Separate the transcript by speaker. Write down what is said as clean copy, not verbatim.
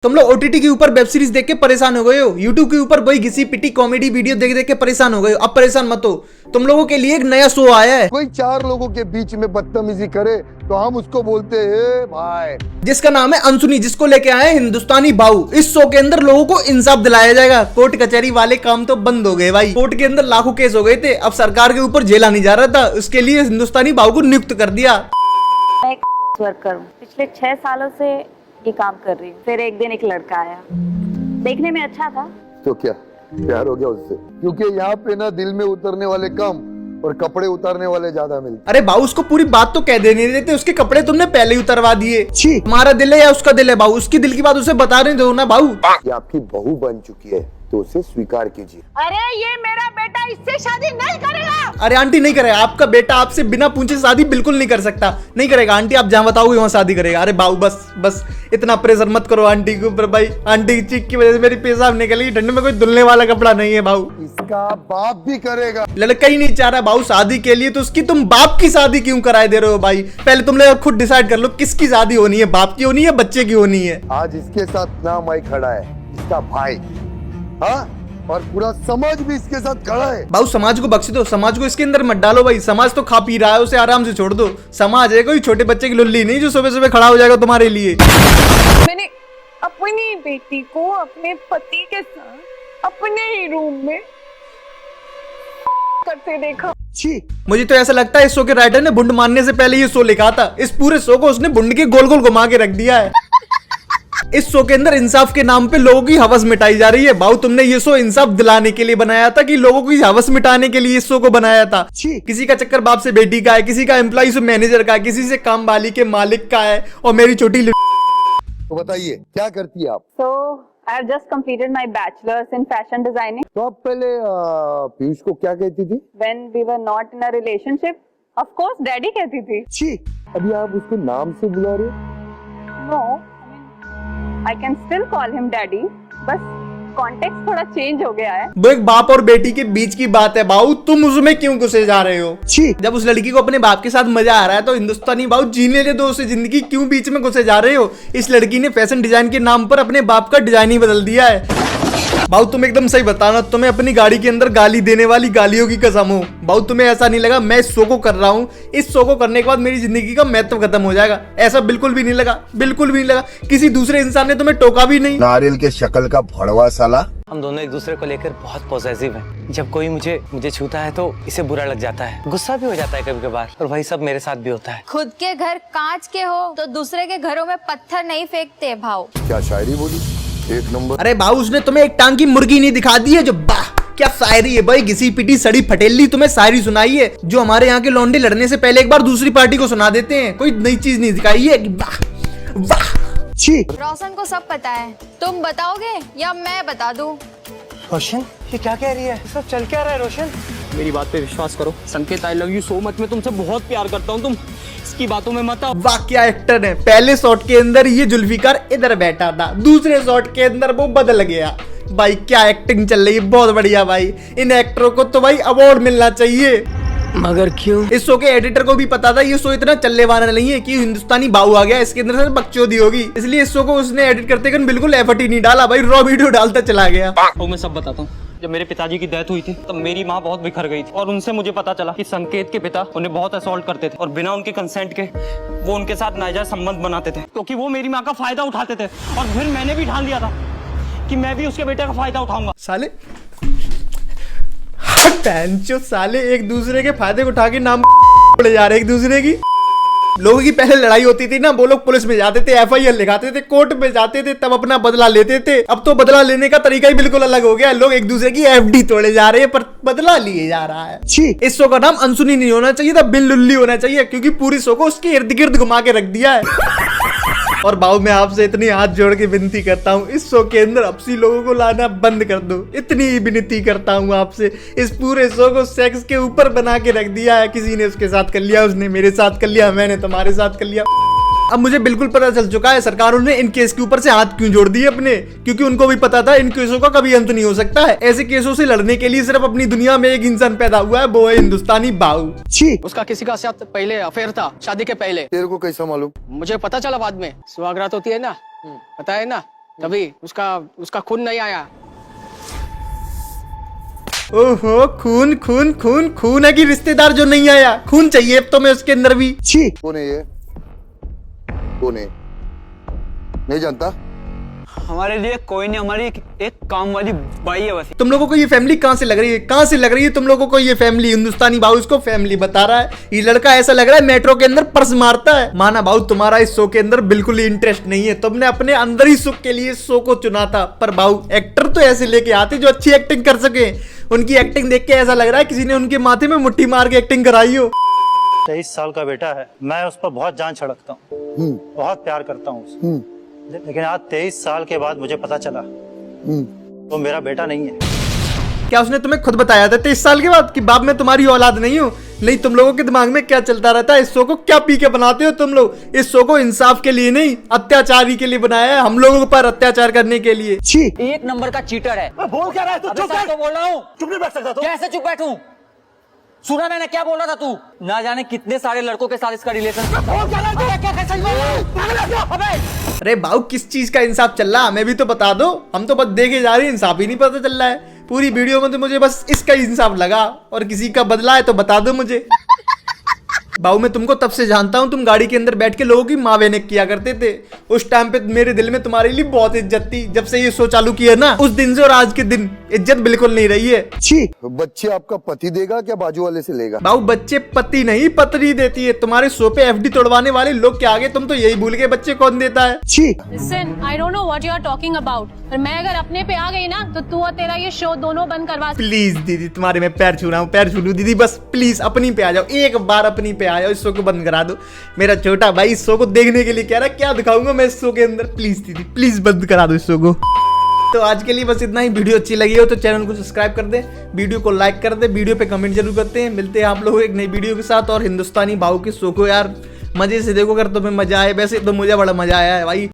Speaker 1: तुम लोग ओटीटी के ऊपर वेब सीरीज देख के परेशान हो गए हो, यूट्यूब के ऊपर वही घिसी पिटी कॉमेडी वीडियो देख देख के परेशान हो गए हो। अब परेशान मत हो, तुम लोगों के लिए एक नया शो आया है।
Speaker 2: कोई चार लोगों के बीच में बदतमीजी करे तो हम उसको बोलते हैं भाई,
Speaker 1: जिसका नाम है अनसुनी, जिसको लेके आए हिंदुस्तानी बाऊ। इस शो के अंदर लोगों को इंसाफ दिलाया जाएगा। कोर्ट कचहरी वाले काम तो बंद हो गए भाई। कोर्ट के अंदर लाखों केस हो गए थे, अब सरकार के ऊपर जेला नहीं जा रहा था, उसके लिए हिंदुस्तानी बाऊ को नियुक्त कर दिया।
Speaker 3: मैं एक वर्कर हूँ, पिछले 6 सालों से ये काम कर रही हूँ। फिर एक दिन एक लड़का आया, देखने में अच्छा था।
Speaker 2: तो क्या प्यार हो गया उससे? क्योंकि यहाँ पे ना दिल में उतरने वाले कम और कपड़े उतारने वाले ज्यादा मिलते।
Speaker 1: अरे बाऊ, उसको पूरी बात तो कह देने देते, उसके कपड़े तुमने पहले ही उतरवा दिए। तुम्हारा दिल है या उसका दिल है बाऊ? उसकी दिल की बात उसे बता नहीं दो ना बाऊ।
Speaker 2: ये आपकी बहू बन चुकी है तो उसे स्वीकार कीजिए।
Speaker 3: अरे ये मेरा बेटा इससे शादी नहीं करेगा।
Speaker 1: अरे आंटी नहीं करेगा, आपका बेटा आपसे बिना पूछे शादी बिल्कुल नहीं कर सकता। नहीं करेगा आंटी, आप जहाँ बताओगे वहाँ शादी करेगा। अरे बाऊ बस इतना प्रेशर मत करो आंटी के ऊपर भाई। आंटी की चीख की वजह से मेरी पेशाब निकल गई। ठंड में कोई धुलने वाला कपड़ा नहीं है बाऊ।
Speaker 2: इसका बाप भी करेगा।
Speaker 1: लड़का ही नहीं चाह रहा बाऊ शादी के लिए, तो उसकी तुम बाप की शादी क्यों कराए दे रहे हो भाई? पहले तुम लोग खुद डिसाइड कर लो किसकी शादी होनी है, बाप की होनी है, बच्चे की होनी है।
Speaker 2: आज इसके साथ नाम आई खड़ा है इसका भाई, हाँ, और पूरा समाज भी इसके साथ खड़ा है।
Speaker 1: बाऊ समाज को बख्श दो, समाज को इसके अंदर मत डालो भाई। समाज तो खा पी रहा है, उसे आराम से छोड़ दो। समाज है कोई छोटे बच्चे की लुल्ली नहीं जो सुबह सुबह खड़ा हो जाएगा तुम्हारे लिए।
Speaker 3: मैंने अपनी बेटी को अपने पति के साथ अपने ही रूम में करते देखा।
Speaker 1: मुझे तो ऐसा लगता है इस शो के राइटर ने बुंड मारने से पहले ये शो लिखा था। इस पूरे शो को उसने बुंड के गोल गोल घुमा के रख दिया है। इस शो के अंदर इंसाफ के नाम पे लोगों की हवस मिटाई जा रही है। बाऊ तुमने ये शो इंसाफ दिलाने के लिए बनाया था कि लोगों की हवस मिटाने के लिए इस शो को बनाया था? किसी का चक्कर बाप से बेटी का है, किसी का एम्प्लॉय से मैनेजर का है, किसी से काम वाली के मालिक का है, और मेरी छोटी
Speaker 2: तो बताइए क्या करती है आप?
Speaker 3: So I have just completed my bachelor's in fashion designing.
Speaker 2: तो आप पहले पीयूष को क्या कहती थी?
Speaker 3: When we were not in a relationship, of course daddy कहती थी।
Speaker 2: अभी आप उसको नाम से बुला रहे हो?
Speaker 3: No, I can still call him daddy, बस कॉन्टेक्स्ट थोड़ा चेंज हो गया है।
Speaker 1: वो एक बाप और बेटी के बीच की बात है बाऊ, तुम उसमें क्यों घुसे जा रहे हो? जब उस लड़की को अपने बाप के साथ मजा आ रहा है तो हिंदुस्तानी बाऊ जीने ले दो उसे जिंदगी, क्यों बीच में घुसे जा रहे हो? इस लड़की ने फैशन डिजाइन के नाम पर अपने बाप का डिजाइन ही बदल दिया है। बाऊ तुम एकदम सही बताना, तुम्हें अपनी गाड़ी के अंदर गाली देने वाली गालियों की कसम हो। बाऊ तुम्हें ऐसा नहीं लगा मैं इस शो को कर रहा हूँ, इस शो को करने के बाद मेरी जिंदगी का महत्व खत्म हो जाएगा? ऐसा बिल्कुल भी नहीं लगा, बिल्कुल भी नहीं लगा। किसी दूसरे इंसान ने तुम्हें टोका भी नहीं।
Speaker 2: नारियल के शक्ल का भड़वा साला।
Speaker 4: हम दोनों एक दूसरे को लेकर बहुत पॉजिटिव हैं। जब कोई मुझे छूता है तो इसे बुरा लग जाता है, गुस्सा भी हो जाता है कभी कभार, और वही सब मेरे साथ भी होता है।
Speaker 5: खुद के घर कांच के हो तो दूसरे के घरों में पत्थर नहीं फेंकते भाव।
Speaker 2: क्या शायरी बोली, एक नंबर।
Speaker 1: अरे बाऊ उसने तुम्हें एक टांग की मुर्गी नहीं दिखा दी है जो वाह क्या शायरी है भाई। घिसी पिटी सड़ी फटेली तुम्हें शायरी सुनाई है जो हमारे यहाँ के लौंडे लड़ने से पहले एक बार दूसरी पार्टी को सुना देते हैं। कोई नई चीज नहीं दिखाई है। वाह वाह।
Speaker 5: रोशन को सब पता है, तुम बताओगे या मैं बता दूं?
Speaker 4: रोशन ये क्या कह रही है? सब चल क्या रहा है रोशन? मेरी बात पे विश्वास करो संकेत, I love you so much. मैं तुमसे बहुत प्यार करता हूँ, तुम इसकी बातों में मत आओ।
Speaker 1: वाह क्या एक्टर है। पहले शॉट के अंदर ये जुल्फिकार इधर बैठा था, दूसरे शॉट के अंदर वो बदल गया। भाई क्या एक्टिंग चल रही है, बहुत बढ़िया भाई। इन एक्टरों को तो भाई अवार्ड मिलना चाहिए।
Speaker 4: मगर क्यों?
Speaker 1: इस शो के एडिटर को भी पता था ये शो इतना चलने वाला नहीं है कि हिंदुस्तानी बाऊ आ गया इसके अंदर से बकचोदी होगी, इसलिए इस शो को उसने एडिट करते कर बिल्कुल एफर्ट ही नहीं डाला भाई, रॉ वीडियो डालता चला गया।
Speaker 4: तो मैं सब बताता हूँ। जब मेरे पिताजी की डेथ हुई थी तब मेरी माँ बहुत बिखर गई थी, और उनसे मुझे पता चला कि संकेत के पिता उन्हें बहुत असॉल्ट करते थे, और बिना उनके कंसेंट के वो उनके साथ नाजायज संबंध बनाते थे, क्योंकि वो मेरी माँ का फायदा उठाते थे। और फिर मैंने भी ठान लिया था कि मैं भी उसके बेटे का फायदा उठाऊंगा।
Speaker 1: साले साले एक दूसरे के फायदे उठा के नाम पड़े जा रहे एक दूसरे की। लोगों की पहले लड़ाई होती थी ना, वो लोग पुलिस में जाते थे, एफआईआर लिखाते थे, कोर्ट में जाते थे, तब अपना बदला लेते थे। अब तो बदला लेने का तरीका ही बिल्कुल अलग हो गया। लोग एक दूसरे की एफडी तोड़े जा रहे हैं पर बदला लिए जा रहा है। इस शो का नाम अनसुनी नहीं होना चाहिए था, बिन लुल्ली होना चाहिए, क्योंकि पूरी शो को उसके इर्द गिर्द घुमा के रख दिया है। और बाऊ मैं आपसे इतनी हाथ जोड़ के विनती करता हूँ, इस शो के अंदर अपसी लोगों को लाना बंद कर दो। इतनी ही विनती करता हूँ आपसे। इस पूरे शो को सेक्स के ऊपर बना के रख दिया है। किसी ने उसके साथ कर लिया, उसने मेरे साथ कर लिया, मैंने तुम्हारे साथ कर लिया। अब मुझे बिल्कुल पता चल चुका है सरकारों ने इन केस के ऊपर से हाथ क्यों जोड़ दिए अपने, क्योंकि उनको भी पता था इन केसों का कभी अंत नहीं हो सकता है। ऐसे केसों से लड़ने के लिए सिर्फ अपनी दुनिया में एक इंसान पैदा हुआ है, वो है हिंदुस्तानी बाऊ।
Speaker 6: उसका किसी का साथ पहले अफेयर था, शादी के पहले।
Speaker 2: तेरे को कैसा मालूम?
Speaker 6: मुझे पता चला बाद में। सुहागरात होती है ना, पता है ना, तभी उसका खून नहीं आया।
Speaker 1: ओहो, खून खून खून खून है कि रिश्तेदार जो नहीं आया? खून चाहिए अब तो मैं उसके अंदर भी।
Speaker 2: कौन है ये? कौन है? नहीं जानता।
Speaker 7: हमारे लिए कोई नहीं, हमारी एक काम वाली बाई है बस।
Speaker 1: तुम लोगों को ये फैमिली कहाँ से लग रही है? कहाँ से लग रही है तुम लोगों को ये फैमिली? हिंदुस्तानी भाऊ इसको फैमिली बता रहा है। ये लड़का ऐसा लग रहा है मेट्रो के अंदर पर्स मारता है। माना भाऊ तुम्हारा इस शो के अंदर बिल्कुल ही इंटरेस्ट नहीं है। तुमने अपने अंदर ही सुख के लिए इस शो को चुना था। पर भाऊ एक्टर तो ऐसे लेके आते जो अच्छी एक्टिंग कर सके। उनकी एक्टिंग देख के ऐसा लग रहा है किसी ने उनके माथे में मुट्ठी मार के एक्टिंग कराई हो।
Speaker 8: 23 साल का बेटा है, मैं उस पर बहुत जान छिड़कता हूँ, बहुत प्यार करता हूँ उससे। लेकिन आज 23 साल के बाद मुझे पता चला वो मेरा बेटा नहीं है।
Speaker 1: क्या उसने तुम्हें खुद बताया था 23 साल के बाद कि बाप मैं तुम्हारी औलाद नहीं हूँ? नहीं, तुम लोगों के दिमाग में क्या चलता रहता है? इस शो को क्या पी के बनाते हो तुम लोग? इस शो को इंसाफ के लिए नहीं, अत्याचारी के लिए बनाया है, हम लोगों पर अत्याचार करने के लिए।
Speaker 7: एक नंबर का चीटर है।
Speaker 8: बोल क्या रहा है तू? चुप
Speaker 7: तो बोल रहा हूँ।
Speaker 8: चुप नहीं बैठ सकता तू?
Speaker 7: कैसे चुप बैठूं? सुना मैंने क्या बोल रहा था तू? ना जाने कितने सारे लड़कों के साथ इसका रिलेशन।
Speaker 1: अरे भाऊ किस चीज का इंसाफ चल रहा है हमें भी तो बता दो। हम तो बस देखे जा रहे हैं, इंसाफ ही नहीं पता चल रहा है। पूरी वीडियो में तो मुझे बस इसका ही इंसाफ लगा, और किसी का बदला है तो बता दो मुझे। भाऊ मैं तुमको तब से जानता हूँ, तुम गाड़ी के अंदर बैठ के लोगों की माँ बहने किया करते थे। उस टाइम पे मेरे दिल में तुम्हारे लिए बहुत इज्जत थी। जब से ये शो चालू किया ना, उस दिन से और आज के दिन इज्जत बिल्कुल नहीं रही है।
Speaker 2: बच्चे आपका पति देगा क्या बाजू वाले से लेगा?
Speaker 1: भाऊ बच्चे पति नहीं पत्नी देती है। तुम्हारे शो पे एफडी तोड़वाने वाले लोग के आगे तुम तो यही भूल गए बच्चे कौन देता है।
Speaker 9: Listen, I don't know what you are talking about. पर मैं अगर अपने पे आ गई ना तो तू और तेरा ये शो दोनों बंद करवा।
Speaker 1: प्लीज दीदी तुम्हारे मैं पैर छू रहा हूँ, पैर छू लूं दीदी, बस प्लीज अपनी पे आ जाओ, एक बार अपनी पे आ जाओ, इस शो को बंद करा दो। मेरा छोटा भाई इस शो को देखने के लिए कह रहा है, क्या दिखाऊंगा मैं इस शो के अंदर? प्लीज दीदी प्लीज बंद करा दो इस शो को। तो आज के लिए बस इतना ही। वीडियो अच्छी लगी हो तो चैनल को सब्सक्राइब कर दे, वीडियो को लाइक कर दे, वीडियो पे कमेंट जरूर करते हैं। मिलते हैं आप लोग एक नई वीडियो के साथ। और हिंदुस्तानी भाऊ के शो को यार मजे से देखो, अगर तुम्हें मजा आए। वैसे तो मुझे बड़ा मजा आया है भाई।